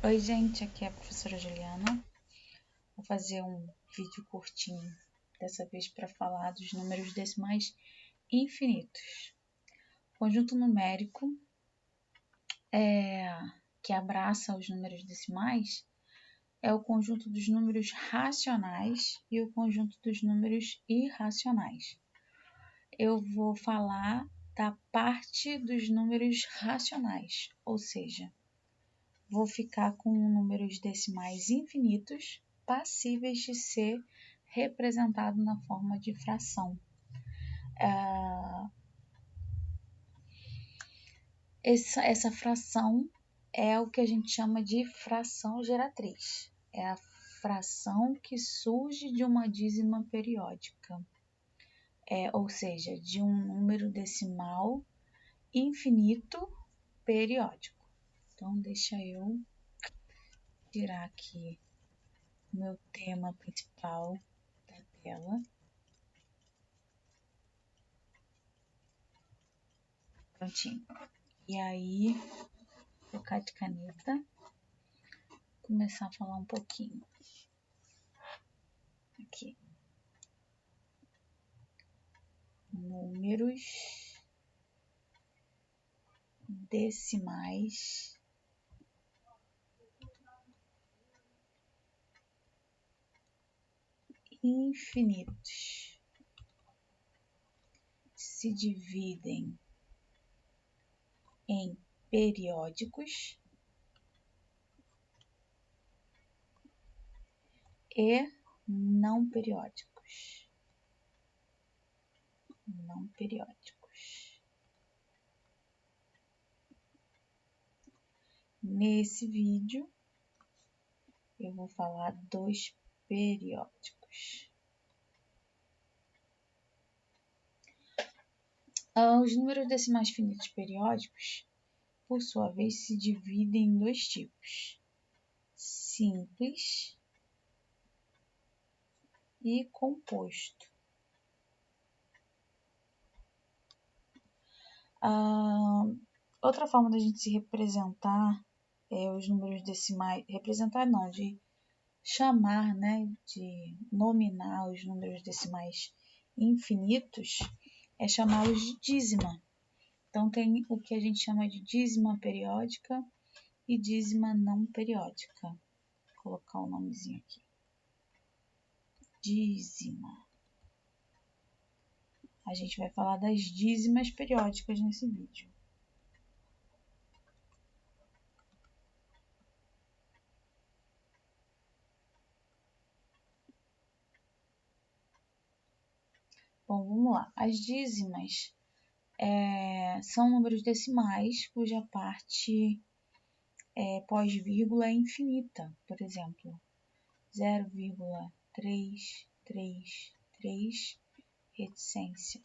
Oi gente, aqui é a professora Juliana. Vou fazer um vídeo curtinho, dessa vez para falar dos números decimais infinitos. O conjunto numérico que abraça os números decimais é o conjunto dos números racionais e o conjunto dos números irracionais. Eu vou falar da parte dos números racionais, ou seja, vou ficar com números decimais infinitos passíveis de ser representado na forma de fração. Essa fração é o que a gente chama de fração geratriz. É a fração que surge de uma dízima periódica, ou seja, de um número decimal infinito periódico. Então, deixa eu tirar aqui o meu tema principal da tela. Prontinho. E aí, vou colocar de caneta, começar a falar um pouquinho. Aqui. Números decimais infinitos se dividem em periódicos e não periódicos. Não periódicos. Nesse vídeo, eu vou falar dos periódicos. Os números decimais finitos periódicos, por sua vez, se dividem em dois tipos: simples e composto. Outra forma da gente se representar os números decimais, representar não, de chamar, né, de nominar os números decimais infinitos, é chamá-los de dízima. Então, tem o que a gente chama de dízima periódica e dízima não periódica. Vou colocar o nomezinho aqui. Dízima. A gente vai falar das dízimas periódicas nesse vídeo. Bom, vamos lá. As dízimas são números decimais cuja parte pós-vírgula é infinita. Por exemplo, 0,333 reticência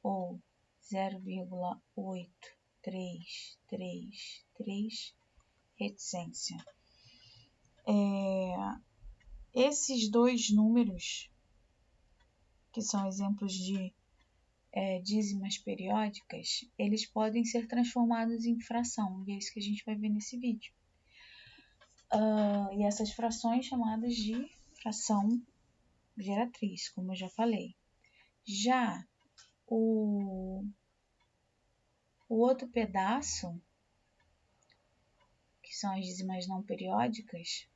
ou 0,8333 reticência. Esses dois números, que são exemplos de dízimas periódicas, eles podem ser transformados em fração, e é isso que a gente vai ver nesse vídeo. E essas frações chamadas de fração geratriz, como eu já falei. Já o outro pedaço, que são as dízimas não periódicas,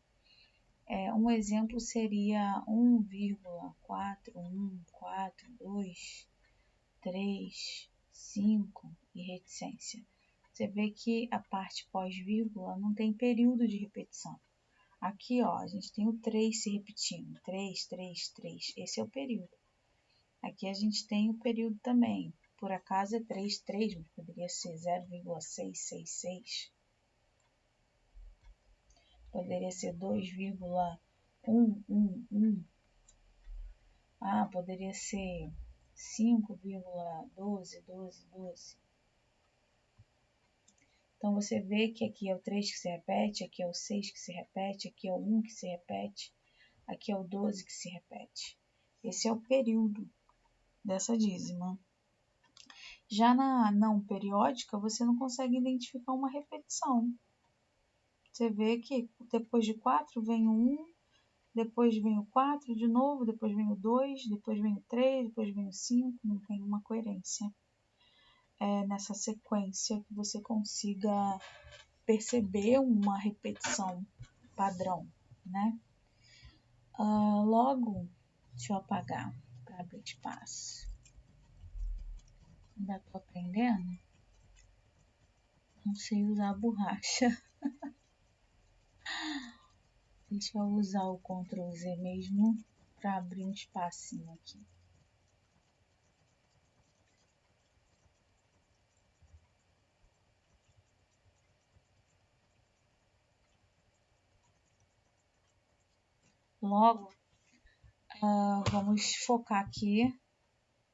um exemplo seria 1,41423 e reticência. Você vê que a parte pós-vírgula não tem período de repetição. Aqui, ó, a gente tem o 3 se repetindo. 3, 3, 3. Esse é o período. Aqui a gente tem o período também. Por acaso é 3, 3, mas poderia ser 0,666. Poderia ser 2,111. Poderia ser 5,1212. Então, você vê que aqui é o 3 que se repete, aqui é o 6 que se repete, aqui é o 1 que se repete, aqui é o 12 que se repete. Esse é o período dessa dízima. Já na não periódica, você não consegue identificar uma repetição. Você vê que depois de 4 vem o 1, depois vem o 4 de novo, depois vem o 2, depois vem o 3, depois vem o 5, não tem uma coerência. É nessa sequência que você consiga perceber uma repetição padrão, né? Logo, deixa eu apagar para abrir espaço. Ainda tô aprendendo. Não sei usar a borracha. Deixa eu usar o Ctrl Z mesmo para abrir um espacinho aqui. Logo, vamos focar aqui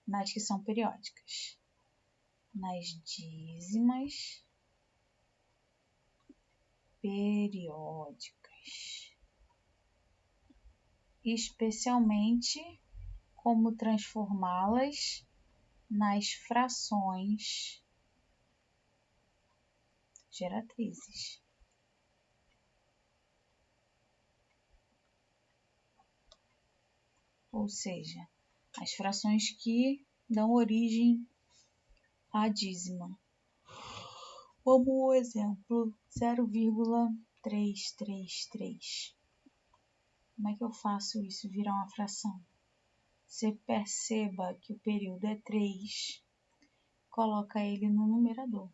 nas que são periódicas. Nas dízimas periódicas. Especialmente como transformá-las nas frações geratrizes. Ou seja, as frações que dão origem à dízima. Como o exemplo 0,333. Como é que eu faço isso virar uma fração? Você perceba que o período é 3, coloca ele no numerador.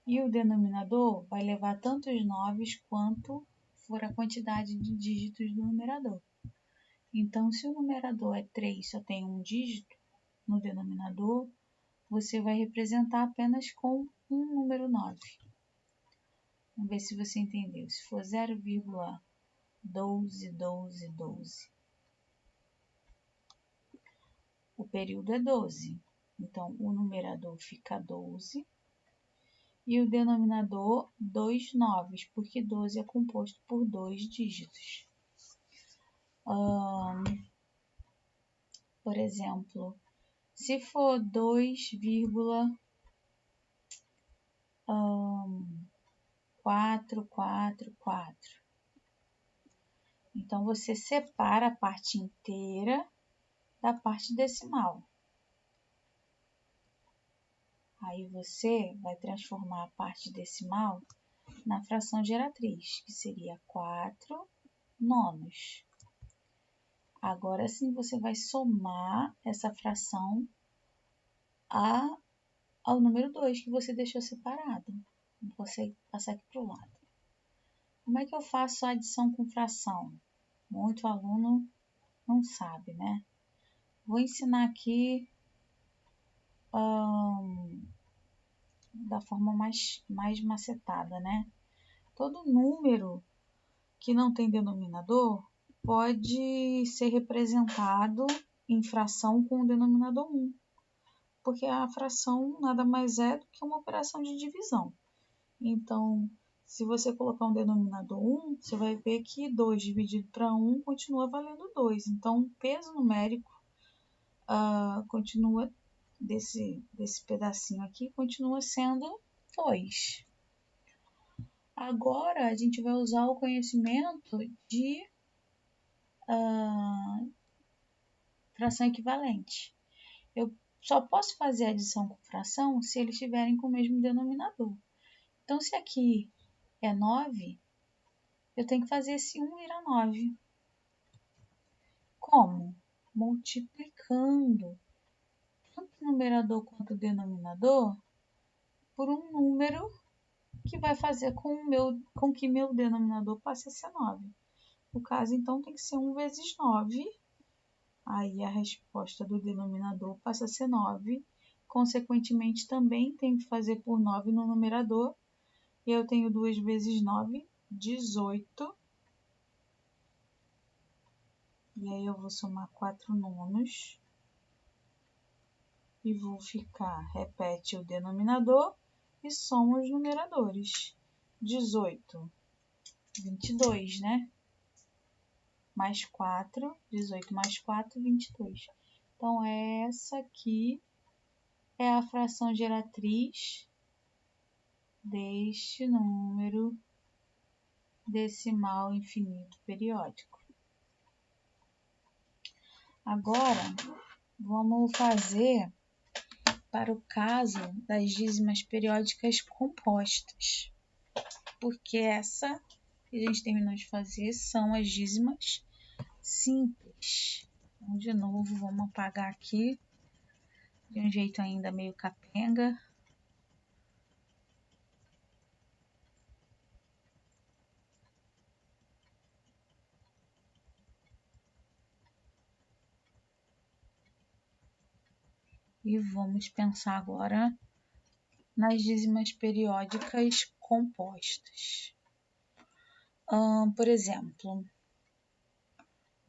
E o denominador vai levar tantos 9 quanto for a quantidade de dígitos do numerador. Então, se o numerador é 3, só tem um dígito no denominador, você vai representar apenas com um número 9. Vamos ver se você entendeu. Se for 0,1212, o período é 12. Então, o numerador fica 12 e o denominador 2 noves, porque 12 é composto por 2 dígitos. Por exemplo, se for 2,444, então você separa a parte inteira da parte decimal. Aí você vai transformar a parte decimal na fração geratriz, que seria 4 nonos. Agora sim você vai somar essa fração ao número 2 que você deixou separado. Vou passar aqui para o lado. Como é que eu faço a adição com fração? Muito aluno não sabe, né? Vou ensinar aqui da forma mais macetada, né? Todo número que não tem denominador pode ser representado em fração com o denominador 1, porque a fração nada mais é do que uma operação de divisão. Então, se você colocar um denominador 1, você vai ver que 2 dividido para 1 continua valendo 2. Então, o peso numérico continua desse pedacinho aqui, continua sendo 2. Agora, a gente vai usar o conhecimento de fração equivalente. Eu só posso fazer adição com fração se eles estiverem com o mesmo denominador. Então, se aqui é 9, eu tenho que fazer esse 1 virar 9. Como? Multiplicando tanto o numerador quanto o denominador por um número que vai fazer com que meu denominador passe a ser 9. No caso, então, tem que ser 1 vezes 9. Aí a resposta do denominador passa a ser 9. Consequentemente, também tenho que fazer por 9 no numerador. E eu tenho 2 vezes 9, 18. E aí eu vou somar 4 nonos. E vou ficar, repete o denominador e soma os numeradores. 18, 22, né? Mais 4, 18 mais 4, 22. Então, essa aqui é a fração geratriz deste número decimal infinito periódico. Agora, vamos fazer para o caso das dízimas periódicas compostas, porque essa que a gente terminou de fazer são as dízimas simples. Então, de novo, vamos apagar aqui de um jeito ainda meio capenga. E vamos pensar agora nas dízimas periódicas compostas. Por exemplo,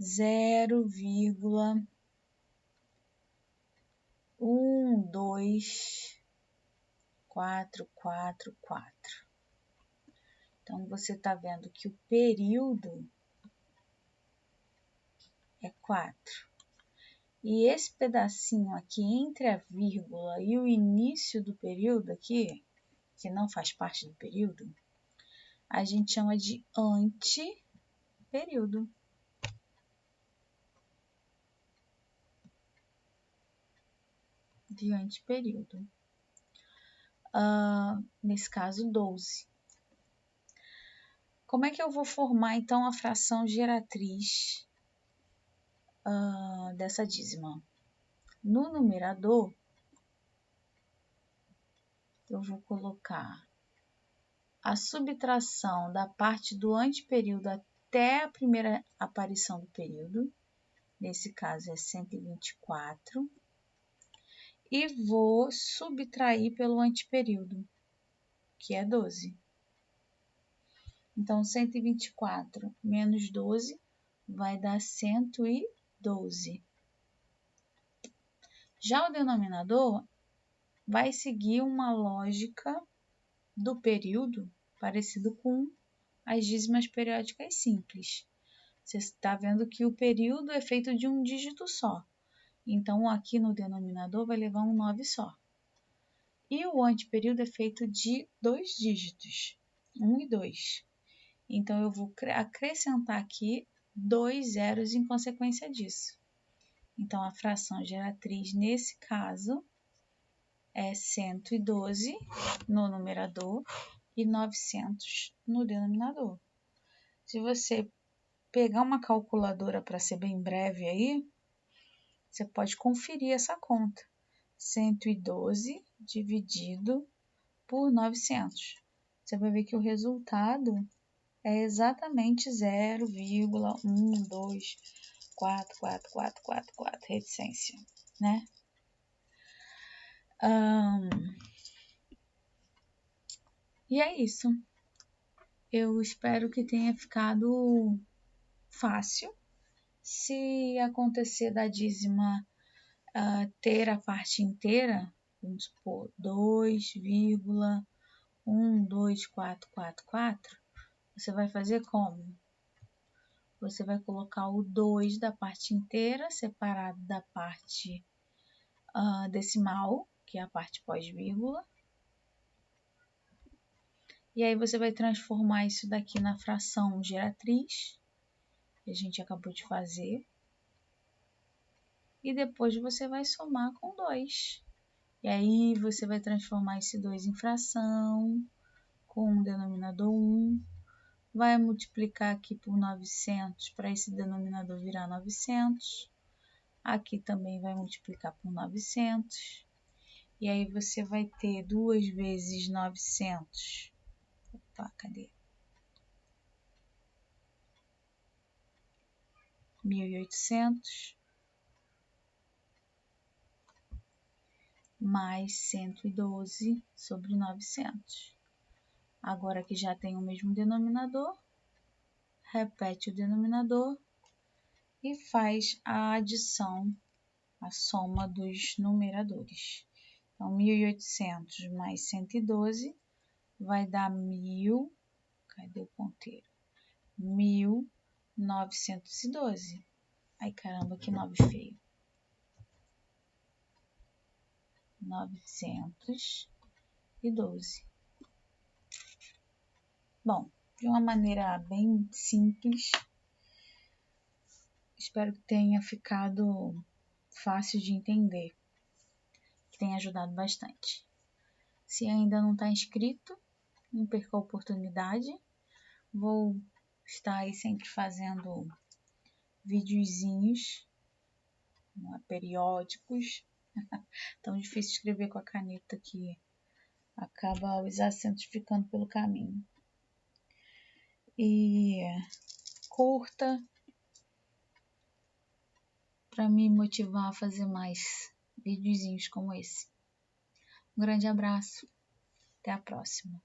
0,12444. Então, você está vendo que o período é 4. E esse pedacinho aqui entre a vírgula e o início do período aqui, que não faz parte do período, a gente chama de anteperíodo. De anteperíodo. Nesse caso, 12. Como é que eu vou formar, então, a fração geratriz dessa dízima? No numerador, eu vou colocar a subtração da parte do anteperíodo até a primeira aparição do período. Nesse caso, é 124. E vou subtrair pelo anteperíodo, que é 12. Então, 124 menos 12 vai dar 112. Já o denominador vai seguir uma lógica do período parecido com as dízimas periódicas simples. Você está vendo que o período é feito de um dígito só. Então, aqui no denominador vai levar um 9 só. E o anteperíodo é feito de 2 dígitos, 1 e 2. Então, eu vou acrescentar aqui 2 zeros em consequência disso. Então, a fração geratriz, nesse caso, é 112 no numerador e 900 no denominador. Se você pegar uma calculadora para ser bem breve aí, você pode conferir essa conta. 112 dividido por 900. Você vai ver que o resultado é exatamente 0,1244444, reticência, né? E é isso. Eu espero que tenha ficado fácil. Se acontecer da dízima ter a parte inteira, vamos supor 2,12444, você vai fazer como? Você vai colocar o 2 da parte inteira separado da parte decimal, que é a parte pós-vírgula. E aí você vai transformar isso daqui na fração geratriz, que a gente acabou de fazer. E depois você vai somar com 2. E aí você vai transformar esse 2 em fração, com um denominador 1. Vai multiplicar aqui por 900 para esse denominador virar 900. Aqui também vai multiplicar por 900. E aí você vai ter 2 vezes 900. Opa, cadê? 1.800 mais 112 sobre 900. Agora que já tem o mesmo denominador, repete o denominador e faz a adição, a soma dos numeradores. Então, 1.800 mais 112 vai dar 1.000, cadê o ponteiro? 1.912. Ai, caramba, que 9 feio. 912. Bom, de uma maneira bem simples. Espero que tenha ficado fácil de entender, que tenha ajudado bastante. Se ainda não está inscrito, não perca a oportunidade. Vou estar aí sempre fazendo videozinhos, periódicos. Tão difícil escrever com a caneta que acaba os acentos ficando pelo caminho. E curta para me motivar a fazer mais videozinhos como esse. Um grande abraço, até a próxima.